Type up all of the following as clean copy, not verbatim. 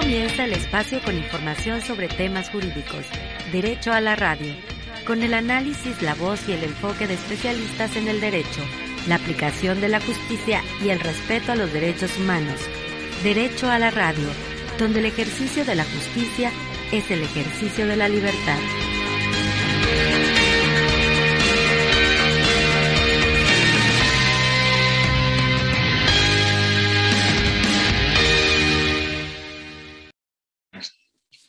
comienza el espacio con información sobre temas jurídicos, Derecho a la Radio, con el análisis, la voz y el enfoque de especialistas en el derecho, la aplicación de la justicia y el respeto a los derechos humanos. Derecho a la Radio, donde el ejercicio de la justicia es el ejercicio de la libertad.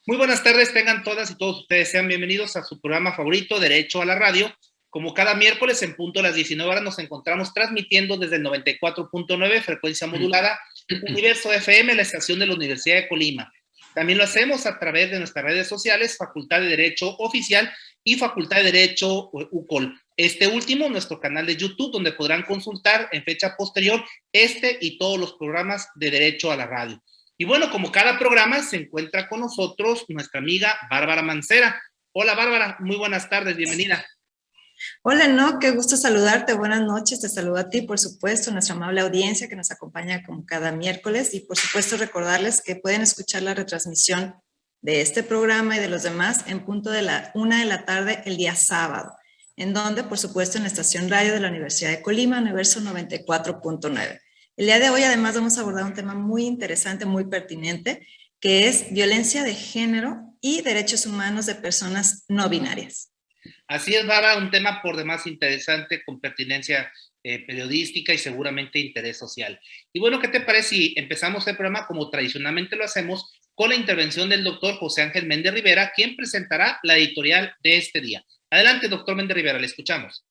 Muy buenas tardes, tengan todas y todos ustedes, sean bienvenidos a su programa favorito, Derecho a la Radio. Como cada miércoles en punto de las 19 horas nos encontramos transmitiendo desde el 94.9, frecuencia modulada, Universo FM, la estación de la Universidad de Colima. También lo hacemos a través de nuestras redes sociales, Facultad de Derecho Oficial y Facultad de Derecho UCOL. Este último, nuestro canal de YouTube, donde podrán consultar en fecha posterior este y todos los programas de Derecho a la Radio. Y bueno, como cada programa, se encuentra con nosotros nuestra amiga Bárbara Mancera. Hola Bárbara, muy buenas tardes, bienvenida. Hola, no, qué gusto saludarte, buenas noches, te saludo a ti, por supuesto, nuestra amable audiencia que nos acompaña como cada miércoles y por supuesto recordarles que pueden escuchar la retransmisión de este programa y de los demás en punto de la 1 de la tarde el día sábado, en donde por supuesto en la estación radio de la Universidad de Colima, Universo 94.9. El día de hoy además vamos a abordar un tema muy interesante, muy pertinente, que es violencia de género y derechos humanos de personas no binarias. Así es, Bárbara, un tema por demás interesante, con pertinencia periodística y seguramente interés social. Y bueno, ¿qué te parece si empezamos el programa como tradicionalmente lo hacemos con la intervención del doctor José Ángel Méndez Rivera, quien presentará la editorial de este día? Adelante, doctor Méndez Rivera, le escuchamos.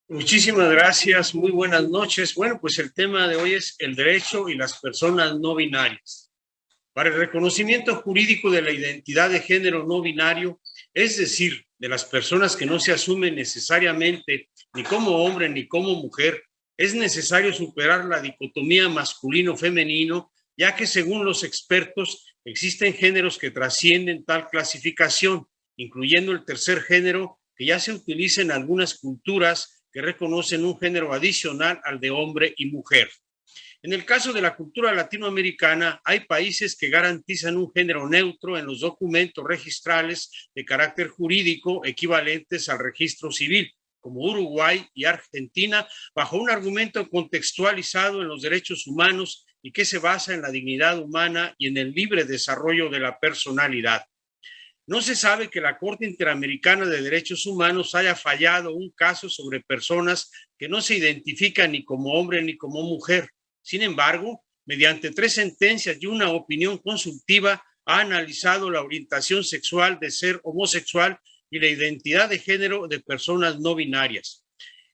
Muchísimas gracias, muy buenas noches. Bueno, pues el tema de hoy es el derecho y las personas no binarias. Para el reconocimiento jurídico de la identidad de género no binario, es decir, de las personas que no se asumen necesariamente ni como hombre ni como mujer, es necesario superar la dicotomía masculino-femenino, ya que según los expertos existen géneros que trascienden tal clasificación, incluyendo el tercer género, que ya se utiliza en algunas culturas que reconocen un género adicional al de hombre y mujer. En el caso de la cultura latinoamericana, hay países que garantizan un género neutro en los documentos registrales de carácter jurídico equivalentes al registro civil, como Uruguay y Argentina, bajo un argumento contextualizado en los derechos humanos y que se basa en la dignidad humana y en el libre desarrollo de la personalidad. No se sabe que la Corte Interamericana de Derechos Humanos haya fallado un caso sobre personas que no se identifican ni como hombre ni como mujer. Sin embargo, mediante 3 sentencias y una opinión consultiva, ha analizado la orientación sexual de ser homosexual y la identidad de género de personas no binarias.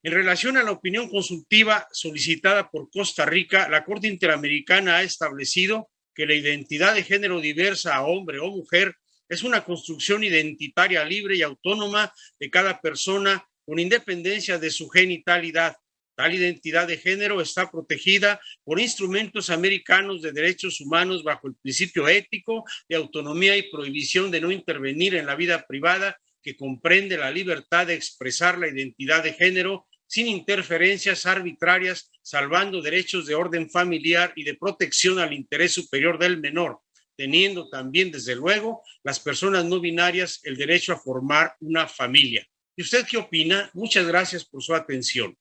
En relación a la opinión consultiva solicitada por Costa Rica, la Corte Interamericana ha establecido que la identidad de género diversa a hombre o mujer es una construcción identitaria libre y autónoma de cada persona con independencia de su genitalidad. Tal identidad de género está protegida por instrumentos americanos de derechos humanos bajo el principio ético de autonomía y prohibición de no intervenir en la vida privada, que comprende la libertad de expresar la identidad de género sin interferencias arbitrarias, salvando derechos de orden familiar y de protección al interés superior del menor, teniendo también, desde luego, las personas no binarias el derecho a formar una familia. ¿Y usted qué opina? Muchas gracias por su atención.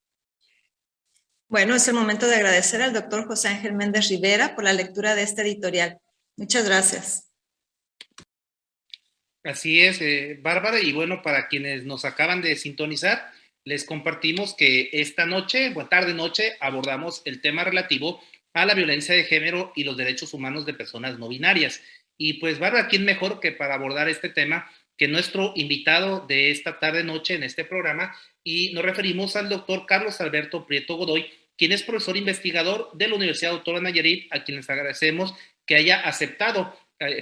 Bueno, es el momento de agradecer al doctor José Ángel Méndez Rivera por la lectura de esta editorial. Muchas gracias. Así es, Bárbara, y bueno, para quienes nos acaban de sintonizar, les compartimos que esta noche, o tarde-noche, abordamos el tema relativo a la violencia de género y los derechos humanos de personas no binarias. Y pues, Bárbara, ¿quién mejor que para abordar este tema que nuestro invitado de esta tarde-noche en este programa? Y nos referimos al doctor Carlos Alberto Prieto Godoy, quien es profesor investigador de la Universidad Autónoma de Nayarit, a quien les agradecemos que haya aceptado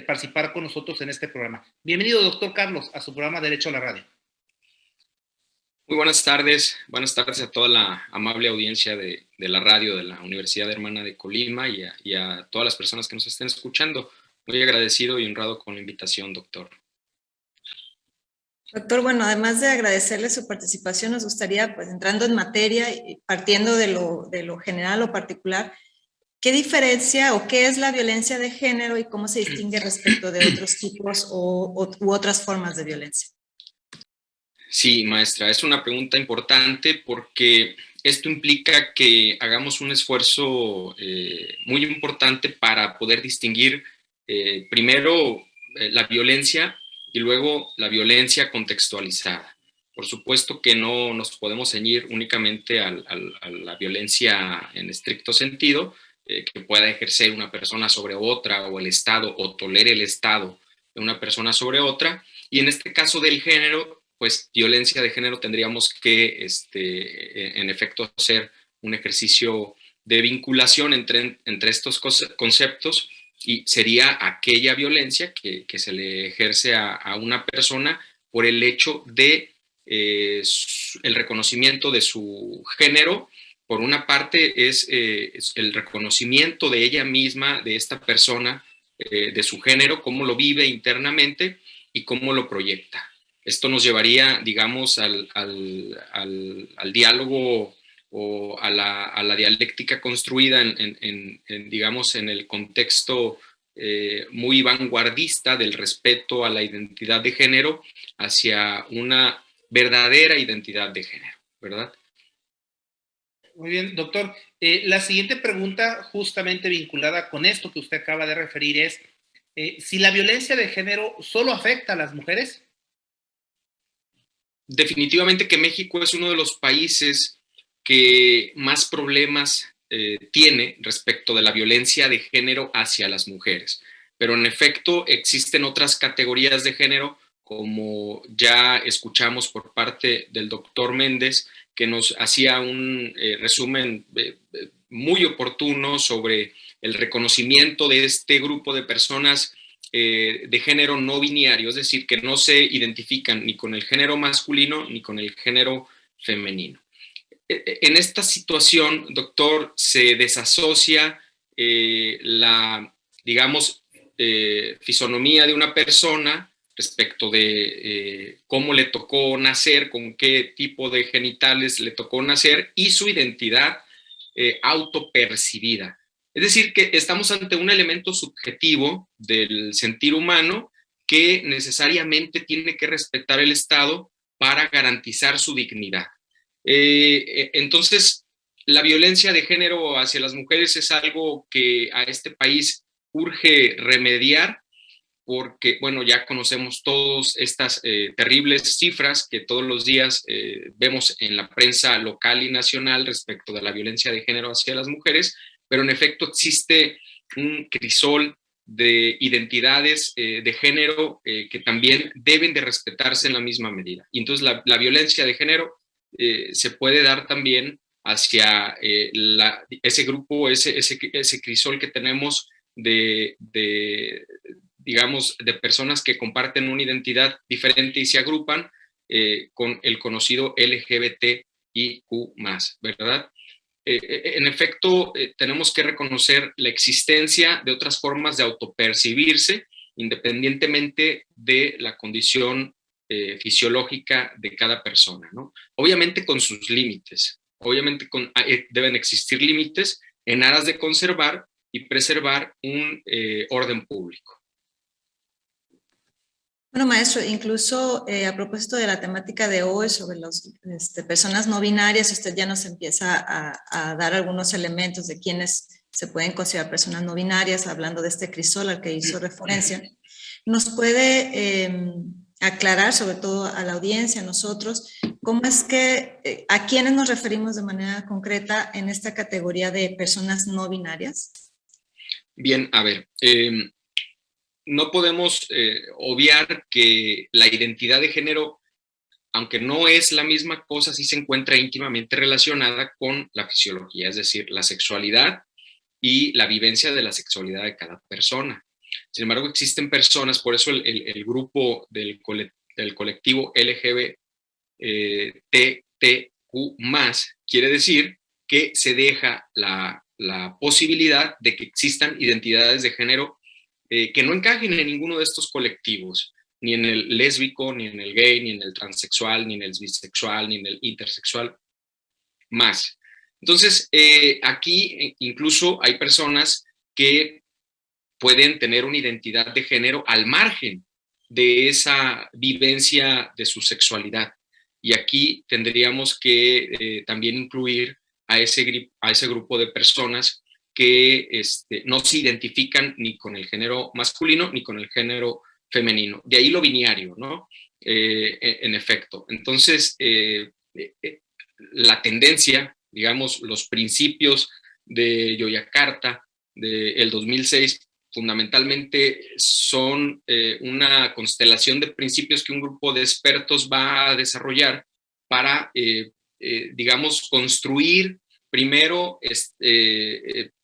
participar con nosotros en este programa. Bienvenido, doctor Carlos, a su programa Derecho a la Radio. Muy buenas tardes a toda la amable audiencia de la radio de la Universidad Hermana de Colima y a todas las personas que nos estén escuchando. Muy agradecido y honrado con la invitación, doctor. Doctor, bueno, además de agradecerle su participación, nos gustaría, pues entrando en materia y partiendo de lo general o particular, ¿qué diferencia o qué es la violencia de género y cómo se distingue respecto de otros tipos u otras formas de violencia? Sí, maestra, es una pregunta importante porque esto implica que hagamos un esfuerzo muy importante para poder distinguir primero la violencia y luego la violencia contextualizada. Por supuesto que no nos podemos ceñir únicamente a la violencia en estricto sentido, que pueda ejercer una persona sobre otra o el Estado o tolere el Estado de una persona sobre otra. Y en este caso del género, pues violencia de género tendríamos que, en efecto, hacer un ejercicio de vinculación entre estos conceptos y sería aquella violencia que se le ejerce a una persona por el hecho de el reconocimiento de su género. Por una parte es el reconocimiento de ella misma, de esta persona, de su género, cómo lo vive internamente y cómo lo proyecta. Esto nos llevaría, digamos, al diálogo o a la dialéctica construida digamos, en el contexto muy vanguardista del respeto a la identidad de género hacia una verdadera identidad de género, ¿verdad? Muy bien, doctor. La siguiente pregunta, justamente vinculada con esto que usted acaba de referir, es si la violencia de género solo afecta a las mujeres. Definitivamente que México es uno de los países que más problemas tiene respecto de la violencia de género hacia las mujeres. Pero en efecto existen otras categorías de género, como ya escuchamos por parte del doctor Méndez, que nos hacía un resumen muy oportuno sobre el reconocimiento de este grupo de personas de género no binario, es decir, que no se identifican ni con el género masculino ni con el género femenino. En esta situación, doctor, se desasocia la, digamos, fisonomía de una persona respecto de cómo le tocó nacer, con qué tipo de genitales le tocó nacer y su identidad autopercibida. Es decir, que estamos ante un elemento subjetivo del sentir humano que necesariamente tiene que respetar el Estado para garantizar su dignidad. Entonces, la violencia de género hacia las mujeres es algo que a este país urge remediar porque, bueno, ya conocemos todas estas terribles cifras que todos los días vemos en la prensa local y nacional respecto de la violencia de género hacia las mujeres, pero en efecto existe un crisol de identidades de género que también deben de respetarse en la misma medida. Y entonces la violencia de género se puede dar también hacia ese grupo, ese crisol que tenemos digamos, de personas que comparten una identidad diferente y se agrupan con el conocido LGBTIQ+, ¿verdad? En efecto, tenemos que reconocer la existencia de otras formas de autopercibirse independientemente de la condición fisiológica de cada persona, ¿no? Obviamente con sus límites, obviamente deben existir límites en aras de conservar y preservar un orden público. Bueno, maestro, incluso a propósito de la temática de hoy sobre las personas no binarias, usted ya nos empieza a dar algunos elementos de quienes se pueden considerar personas no binarias, hablando de este crisol al que hizo referencia. ¿Nos puede aclarar, sobre todo a la audiencia, a nosotros, cómo es que, a quiénes nos referimos de manera concreta en esta categoría de personas no binarias? Bien, a ver, no podemos obviar que la identidad de género, aunque no es la misma cosa, sí se encuentra íntimamente relacionada con la fisiología, es decir, la sexualidad y la vivencia de la sexualidad de cada persona. Sin embargo, existen personas, por eso el grupo del colectivo LGBTQ+, quiere decir que se deja la posibilidad de que existan identidades de género que no encajen en ninguno de estos colectivos, ni en el lésbico, ni en el gay, ni en el transexual, ni en el bisexual, ni en el intersexual, más. Entonces, aquí incluso hay personas que pueden tener una identidad de género al margen de esa vivencia de su sexualidad. Y aquí tendríamos que también incluir a ese grupo de personas que no se identifican ni con el género masculino ni con el género femenino. De ahí lo binario, ¿no? En efecto. Entonces, la tendencia, digamos, los principios de Yogyakarta del 2006 fundamentalmente son una constelación de principios que un grupo de expertos va a desarrollar para, digamos, construir primero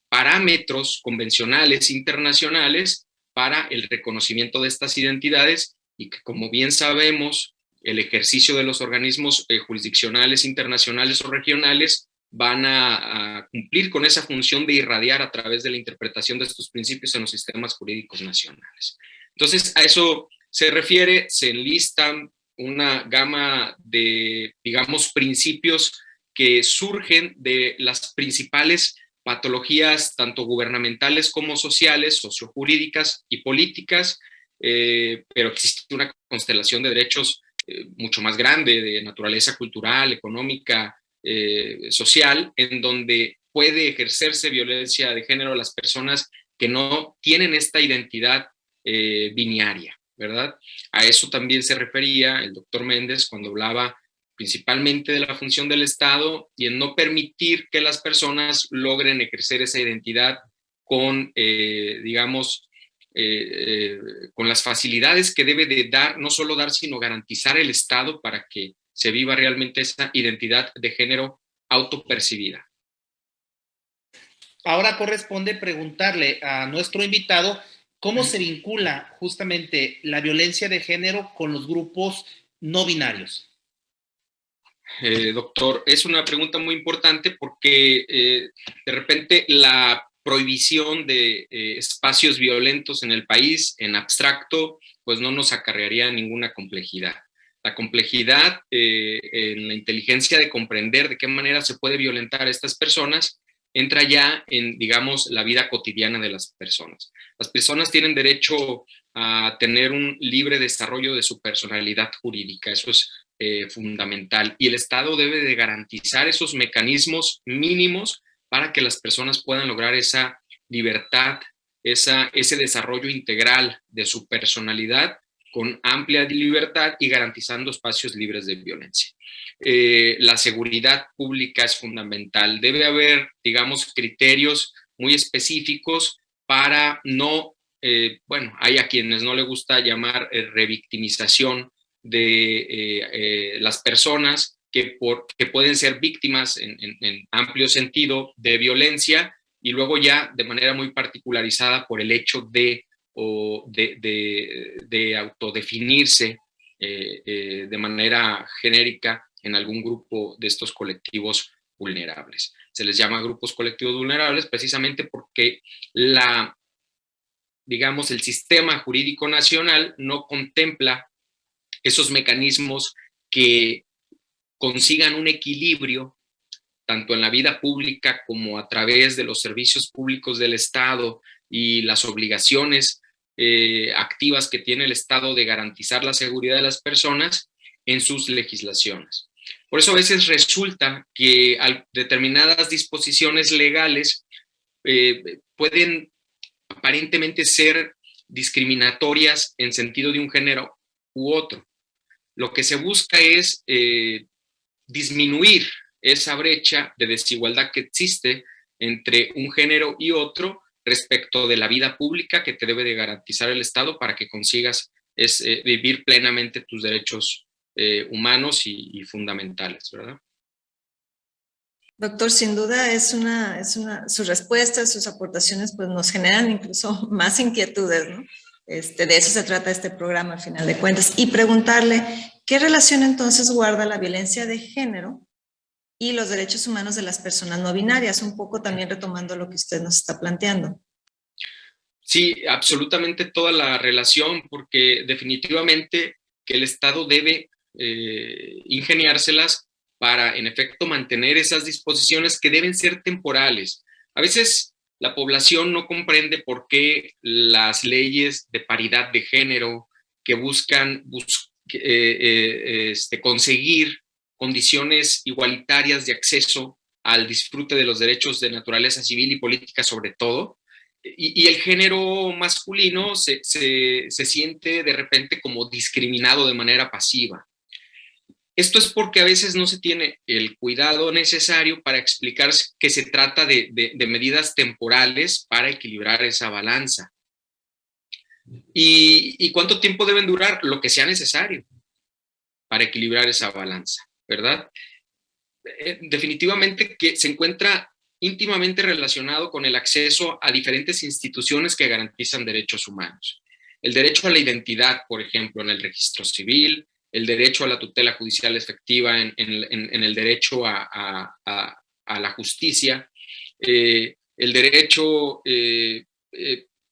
parámetros convencionales internacionales para el reconocimiento de estas identidades y que, como bien sabemos, el ejercicio de los organismos jurisdiccionales internacionales o regionales van a cumplir con esa función de irradiar a través de la interpretación de estos principios en los sistemas jurídicos nacionales. Entonces, a eso se refiere, se enlistan una gama de, digamos, principios que surgen de las principales patologías, tanto gubernamentales como sociales, sociojurídicas y políticas, pero existe una constelación de derechos mucho más grande, de naturaleza cultural, económica, social, en donde puede ejercerse violencia de género a las personas que no tienen esta identidad binaria, ¿verdad? A eso también se refería el doctor Méndez cuando hablaba principalmente de la función del Estado y en no permitir que las personas logren ejercer esa identidad con, digamos, con las facilidades que debe de dar, no solo dar, sino garantizar el Estado para que se viva realmente esa identidad de género autopercibida. Ahora corresponde preguntarle a nuestro invitado cómo se vincula justamente la violencia de género con los grupos no binarios. Doctor, es una pregunta muy importante porque de repente la prohibición de espacios violentos en el país, en abstracto, pues no nos acarrearía ninguna complejidad. La complejidad en la inteligencia de comprender de qué manera se puede violentar a estas personas entra ya en, digamos, la vida cotidiana de las personas. Las personas tienen derecho a tener un libre desarrollo de su personalidad jurídica, eso es fundamental, y el Estado debe de garantizar esos mecanismos mínimos para que las personas puedan lograr esa libertad, ese desarrollo integral de su personalidad con amplia libertad y garantizando espacios libres de violencia. La seguridad pública es fundamental. Debe haber, digamos, criterios muy específicos para no, bueno, hay a quienes no les gusta llamar revictimización de las personas que pueden ser víctimas en amplio sentido de violencia y luego ya de manera muy particularizada por el hecho de autodefinirse de manera genérica en algún grupo de estos colectivos vulnerables. Se les llama grupos colectivos vulnerables precisamente porque digamos, el sistema jurídico nacional no contempla esos mecanismos que consigan un equilibrio tanto en la vida pública como a través de los servicios públicos del Estado y las obligaciones activas que tiene el Estado de garantizar la seguridad de las personas en sus legislaciones. Por eso a veces resulta que determinadas disposiciones legales pueden aparentemente ser discriminatorias en sentido de un género u otro. Lo que se busca es disminuir esa brecha de desigualdad que existe entre un género y otro respecto de la vida pública que te debe de garantizar el Estado para que consigas vivir plenamente tus derechos humanos y fundamentales, ¿verdad? Doctor, sin duda sus respuestas, sus aportaciones pues nos generan incluso más inquietudes, ¿no? De eso se trata este programa al final de cuentas. Y preguntarle, ¿qué relación entonces guarda la violencia de género y los derechos humanos de las personas no binarias? Un poco también retomando lo que usted nos está planteando. Sí, absolutamente toda la relación, porque definitivamente que el Estado debe ingeniárselas para, en efecto, mantener esas disposiciones que deben ser temporales. A veces la población no comprende por qué las leyes de paridad de género que buscan conseguir condiciones igualitarias de acceso al disfrute de los derechos de naturaleza civil y política sobre todo, y el género masculino se siente de repente como discriminado de manera pasiva. Esto es porque a veces no se tiene el cuidado necesario para explicar que se trata de medidas temporales para equilibrar esa balanza. ¿Y cuánto tiempo deben durar? Lo que sea necesario para equilibrar esa balanza, ¿verdad? Definitivamente que se encuentra íntimamente relacionado con el acceso a diferentes instituciones que garantizan derechos humanos. El derecho a la identidad, por ejemplo, en el registro civil, el derecho a la tutela judicial efectiva en el derecho a la justicia, el derecho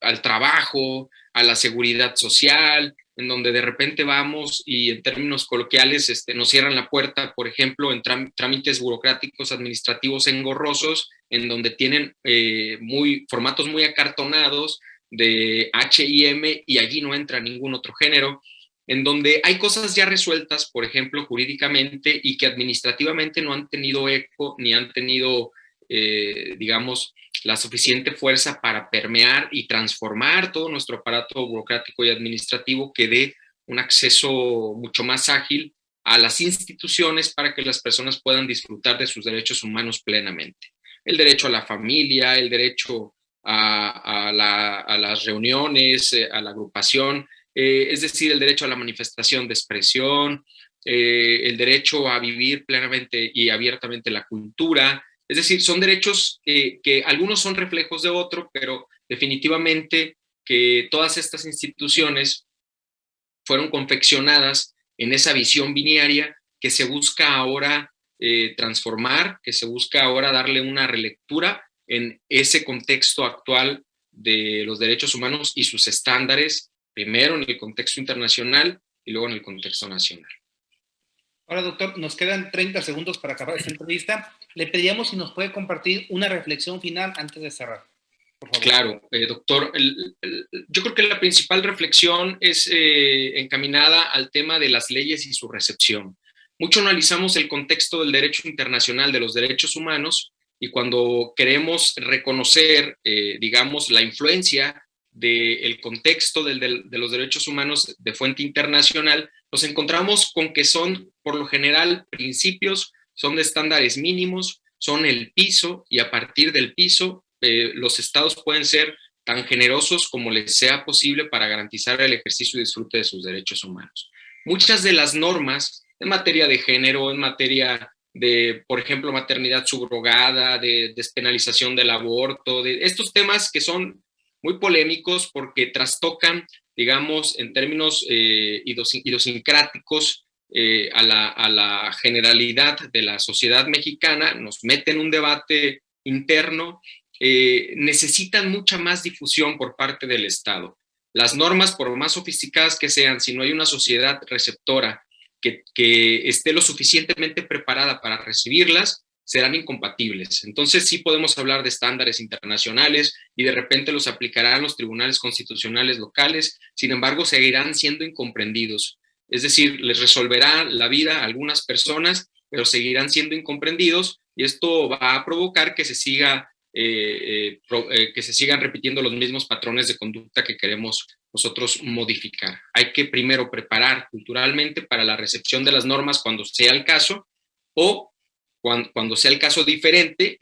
al trabajo, a la seguridad social, en donde de repente vamos y en términos coloquiales nos cierran la puerta, por ejemplo, en trámites burocráticos administrativos engorrosos, en donde tienen formatos muy acartonados de H&M y allí no entra ningún otro género, en donde hay cosas ya resueltas, por ejemplo, jurídicamente y que administrativamente no han tenido eco ni han tenido, digamos, la suficiente fuerza para permear y transformar todo nuestro aparato burocrático y administrativo que dé un acceso mucho más ágil a las instituciones para que las personas puedan disfrutar de sus derechos humanos plenamente. El derecho a la familia, el derecho a las reuniones, a la agrupación, es decir, el derecho a la manifestación de expresión, el derecho a vivir plenamente y abiertamente la cultura. Es decir, son derechos que algunos son reflejos de otro, pero definitivamente que todas estas instituciones fueron confeccionadas en esa visión binaria que se busca ahora transformar, que se busca ahora darle una relectura en ese contexto actual de los derechos humanos y sus estándares, primero en el contexto internacional y luego en el contexto nacional. Ahora, doctor, nos quedan 30 segundos para acabar esta entrevista. Le pedíamos si nos puede compartir una reflexión final antes de cerrar, por favor. Claro, doctor. Yo creo que la principal reflexión es encaminada al tema de las leyes y su recepción. Mucho analizamos el contexto del derecho internacional de los derechos humanos y cuando queremos reconocer, digamos, la influencia del contexto de los derechos humanos de fuente internacional, nos encontramos con que son, por lo general, principios, son de estándares mínimos, son el piso, y a partir del piso, los estados pueden ser tan generosos como les sea posible para garantizar el ejercicio y disfrute de sus derechos humanos. Muchas de las normas en materia de género, en materia de, por ejemplo, maternidad subrogada, de despenalización del aborto, de estos temas que son muy polémicos porque trastocan, digamos, en términos idiosincráticos a la generalidad de la sociedad mexicana, nos meten en un debate interno, necesitan mucha más difusión por parte del Estado. Las normas, por más sofisticadas que sean, si no hay una sociedad receptora que esté lo suficientemente preparada para recibirlas, serán incompatibles. Entonces sí podemos hablar de estándares internacionales y de repente los aplicarán los tribunales constitucionales locales, sin embargo seguirán siendo incomprendidos. Es decir, les resolverá la vida a algunas personas, pero seguirán siendo incomprendidos y esto va a provocar que se sigan repitiendo los mismos patrones de conducta que queremos nosotros modificar. Hay que primero preparar culturalmente para la recepción de las normas cuando sea el caso, o cuando sea el caso diferente,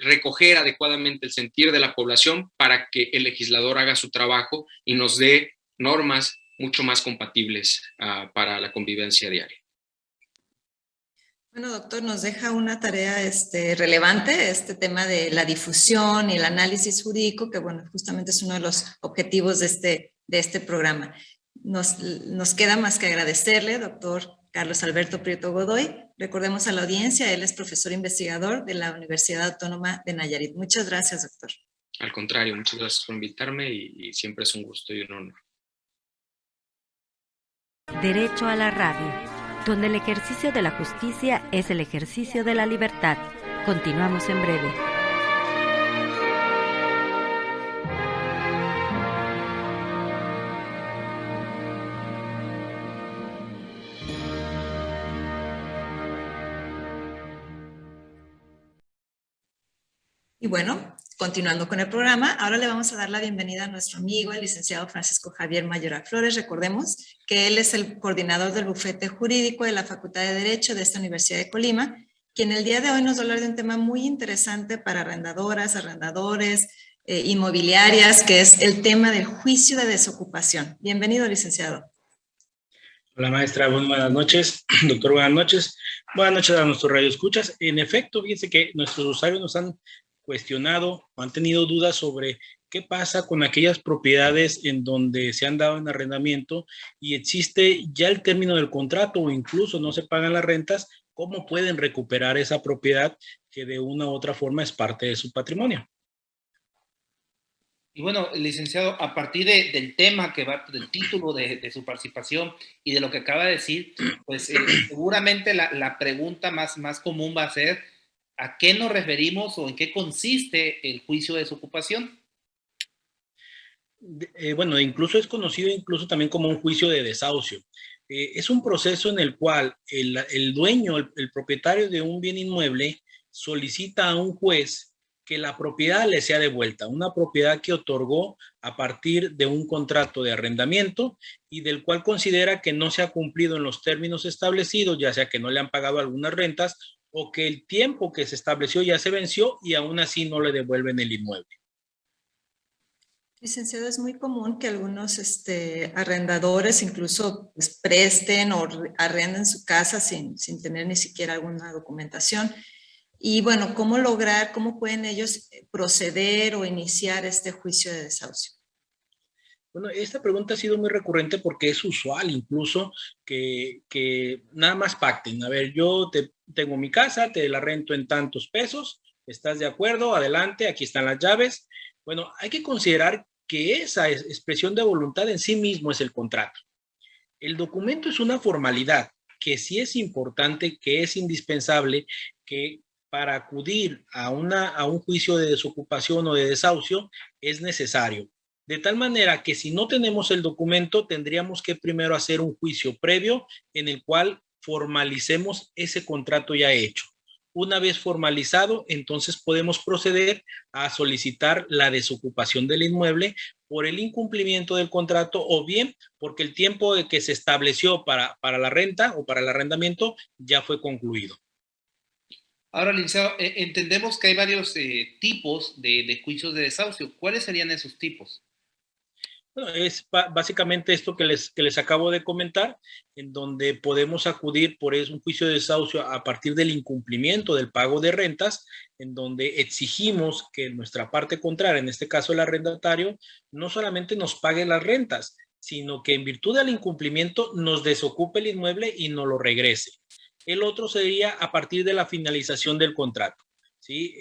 recoger adecuadamente el sentir de la población para que el legislador haga su trabajo y nos dé normas mucho más compatibles para la convivencia diaria. Bueno, doctor, nos deja una tarea relevante, este tema de la difusión y el análisis jurídico, que bueno, justamente es uno de los objetivos de este programa. Nos queda más que agradecerle, doctor Carlos Alberto Prieto Godoy. Recordemos a la audiencia, él es profesor investigador de la Universidad Autónoma de Nayarit. Muchas gracias, doctor. Al contrario, muchas gracias por invitarme y siempre es un gusto y un honor. Derecho a la radio. donde el ejercicio de la justicia es el ejercicio de la libertad. Continuamos en breve. Y bueno, continuando con el programa, ahora le vamos a dar la bienvenida a nuestro amigo, el licenciado Francisco Javier Mayoral Flores. Recordemos que él es el coordinador del bufete jurídico de la Facultad de Derecho de esta Universidad de Colima, quien el día de hoy nos va a hablar de un tema muy interesante para arrendadoras, arrendadores, inmobiliarias, que es el tema del juicio de desocupación. Bienvenido, licenciado. Hola, maestra. Buenas noches. Doctor, buenas noches. Buenas noches a nuestros radioescuchas. En efecto, fíjense que nuestros usuarios nos han cuestionado o han tenido dudas sobre qué pasa con aquellas propiedades en donde se han dado en arrendamiento y existe ya el término del contrato o incluso no se pagan las rentas, cómo pueden recuperar esa propiedad que de una u otra forma es parte de su patrimonio. Y bueno, licenciado, a partir del tema que va, del título de su participación y de lo que acaba de decir, pues seguramente la pregunta más común va a ser ¿a qué nos referimos o en qué consiste el juicio de desocupación? Bueno, incluso es conocido incluso también como un juicio de desahucio. Es un proceso en el cual el dueño, el propietario de un bien inmueble solicita a un juez que la propiedad le sea devuelta, una propiedad que otorgó a partir de un contrato de arrendamiento y del cual considera que no se ha cumplido en los términos establecidos, ya sea que no le han pagado algunas rentas o que el tiempo que se estableció ya se venció y aún así no le devuelven el inmueble. Licenciado, es muy común que algunos arrendadores incluso pues, presten o arrenden su casa sin tener ni siquiera alguna documentación. Y bueno, ¿cómo pueden ellos proceder o iniciar este juicio de desahucio? Bueno, esta pregunta ha sido muy recurrente porque es usual incluso que nada más pacten. A ver, yo tengo mi casa, te la rento en tantos pesos, ¿estás de acuerdo? Adelante, aquí están las llaves. Bueno, hay que considerar que esa expresión de voluntad en sí mismo es el contrato. El documento es una formalidad que sí es importante, que es indispensable, que para acudir a un juicio de desocupación o de desahucio es necesario. De tal manera que si no tenemos el documento, tendríamos que primero hacer un juicio previo en el cual formalicemos ese contrato ya hecho. Una vez formalizado, entonces podemos proceder a solicitar la desocupación del inmueble por el incumplimiento del contrato o bien porque el tiempo que se estableció para la renta o para el arrendamiento ya fue concluido. Ahora, licenciado, entendemos que hay varios tipos de juicios de desahucio. ¿Cuáles serían esos tipos? Bueno, es básicamente esto que les acabo de comentar, en donde podemos acudir por un juicio de desahucio a partir del incumplimiento del pago de rentas, en donde exigimos que nuestra parte contraria, en este caso el arrendatario, no solamente nos pague las rentas, sino que en virtud del incumplimiento nos desocupe el inmueble y nos lo regrese. El otro sería a partir de la finalización del contrato. ¿Sí?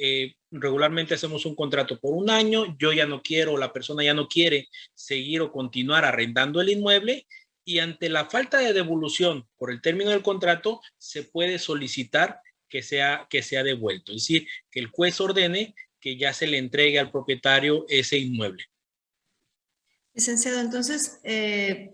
Regularmente hacemos un contrato por un año, yo ya no quiero, la persona ya no quiere seguir o continuar arrendando el inmueble y ante la falta de devolución por el término del contrato se puede solicitar que sea devuelto, es decir, que el juez ordene que ya se le entregue al propietario ese inmueble. Licenciado, entonces,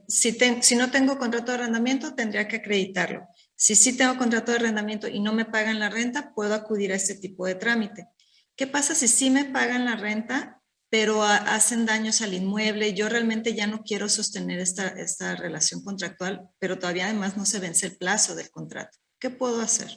si no tengo contrato de arrendamiento, tendría que acreditarlo. Si sí tengo contrato de arrendamiento y no me pagan la renta, puedo acudir a este tipo de trámite. ¿Qué pasa si sí me pagan la renta, pero hacen daños al inmueble? Yo realmente ya no quiero sostener esta relación contractual, pero todavía además no se vence el plazo del contrato. ¿Qué puedo hacer?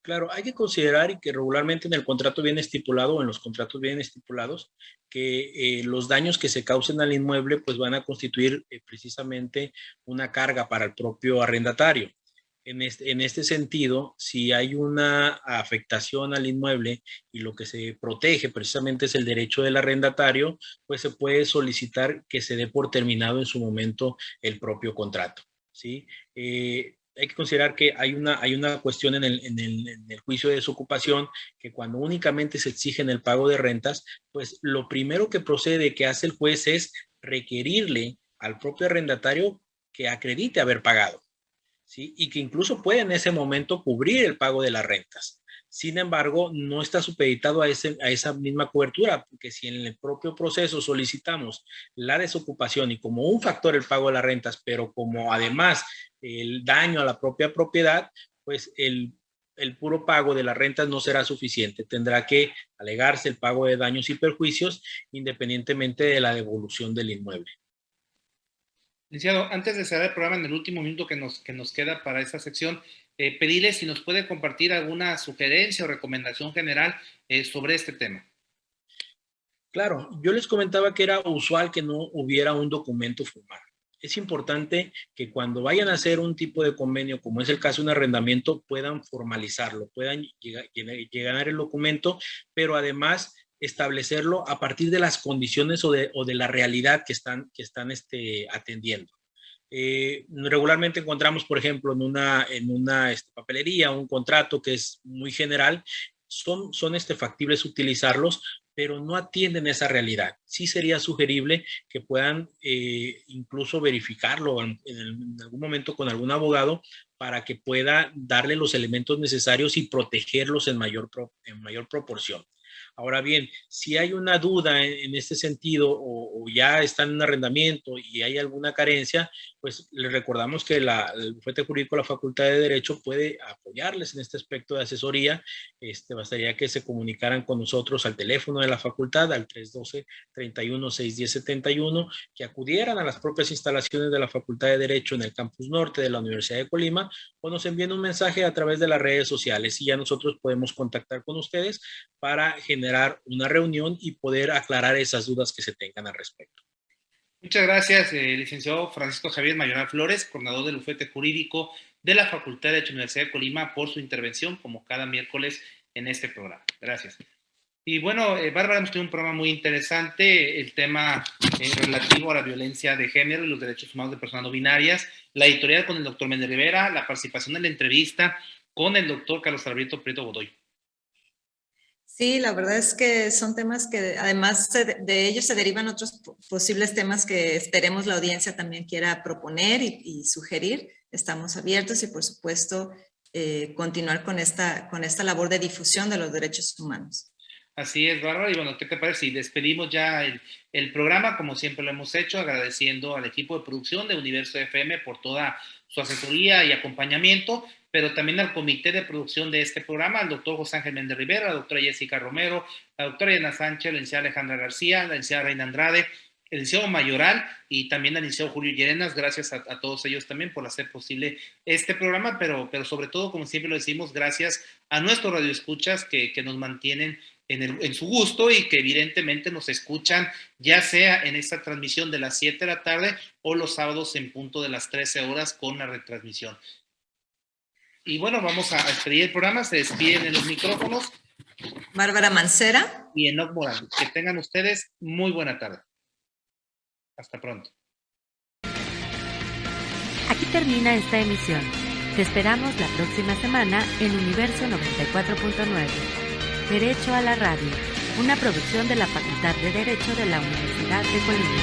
Claro, hay que considerar y que regularmente en el contrato viene estipulado o en los contratos vienen estipulados que los daños que se causen al inmueble pues van a constituir precisamente una carga para el propio arrendatario. En este sentido, si hay una afectación al inmueble y lo que se protege precisamente es el derecho del arrendatario, pues se puede solicitar que se dé por terminado en su momento el propio contrato, ¿sí? Hay que considerar que hay una cuestión en el juicio de desocupación que cuando únicamente se exigen el pago de rentas, pues lo primero que procede, que hace el juez es requerirle al propio arrendatario que acredite haber pagado. ¿sí? Y que incluso puede en ese momento cubrir el pago de las rentas. Sin embargo, no está supeditado a esa misma cobertura, porque si en el propio proceso solicitamos la desocupación y como un factor el pago de las rentas, pero como además el daño a la propia propiedad, pues el puro pago de las rentas no será suficiente. Tendrá que alegarse el pago de daños y perjuicios independientemente de la devolución del inmueble. Licenciado, antes de cerrar el programa, en el último minuto que nos queda para esta sección, pedirle si nos puede compartir alguna sugerencia o recomendación general sobre este tema. Claro, yo les comentaba que era usual que no hubiera un documento formal. Es importante que cuando vayan a hacer un tipo de convenio, como es el caso de un arrendamiento, puedan formalizarlo, puedan llegar el documento, pero además establecerlo a partir de las condiciones o de la realidad que están atendiendo. Regularmente encontramos, por ejemplo, en una papelería, un contrato que es muy general, son factibles utilizarlos, pero no atienden esa realidad. Sí sería sugerible que puedan incluso verificarlo en algún momento con algún abogado para que pueda darle los elementos necesarios y protegerlos en mayor proporción. Ahora bien, si hay una duda en este sentido o ya están en arrendamiento y hay alguna carencia, pues les recordamos que el bufete jurídico de la Facultad de Derecho puede apoyarles en este aspecto de asesoría. Bastaría que se comunicaran con nosotros al teléfono de la facultad, al 312-31-610-71, que acudieran a las propias instalaciones de la Facultad de Derecho en el campus norte de la Universidad de Colima o nos envíen un mensaje a través de las redes sociales y ya nosotros podemos contactar con ustedes para generar una reunión y poder aclarar esas dudas que se tengan al respecto. Muchas gracias, licenciado Francisco Javier Mayoral Flores, coordinador del bufete jurídico de la Facultad de Derecho de la Universidad de Colima, por su intervención, como cada miércoles en este programa. Gracias. Y bueno, Bárbara, hemos tenido un programa muy interesante, el tema relativo a la violencia de género y los derechos humanos de personas no binarias, la editorial con el doctor Méndez Rivera, la participación en la entrevista con el doctor Carlos Alberto Prieto Godoy. Sí, la verdad es que son temas que además de ellos se derivan otros posibles temas que esperemos la audiencia también quiera proponer y sugerir. Estamos abiertos y por supuesto continuar con esta labor de difusión de los derechos humanos. Así es, Bárbara. Y bueno, ¿qué te parece si despedimos ya el programa, como siempre lo hemos hecho, agradeciendo al equipo de producción de Universo FM por toda su asesoría y acompañamiento, pero también al comité de producción de este programa, al doctor José Ángel Méndez Rivera, la doctora Jessica Romero, la doctora Diana Sánchez, la licenciada Alejandra García, la licenciada Reina Andrade, el licenciado Mayoral y también al licenciado Julio Llerenas. Gracias a todos ellos también por hacer posible este programa, pero sobre todo, como siempre lo decimos, gracias a nuestros radioescuchas que nos mantienen en su gusto y que evidentemente nos escuchan ya sea en esta transmisión de las 7 de la tarde o los sábados en punto de las 13 horas con la retransmisión. Y bueno, vamos a despedir el programa. Se despiden en los micrófonos Bárbara Mancera y Enoc Morales. Que tengan ustedes muy buena tarde. Hasta pronto. Aquí termina esta emisión. Te esperamos la próxima semana en Universo 94.9. Derecho a la Radio, una producción de la Facultad de Derecho de la Universidad de Colima.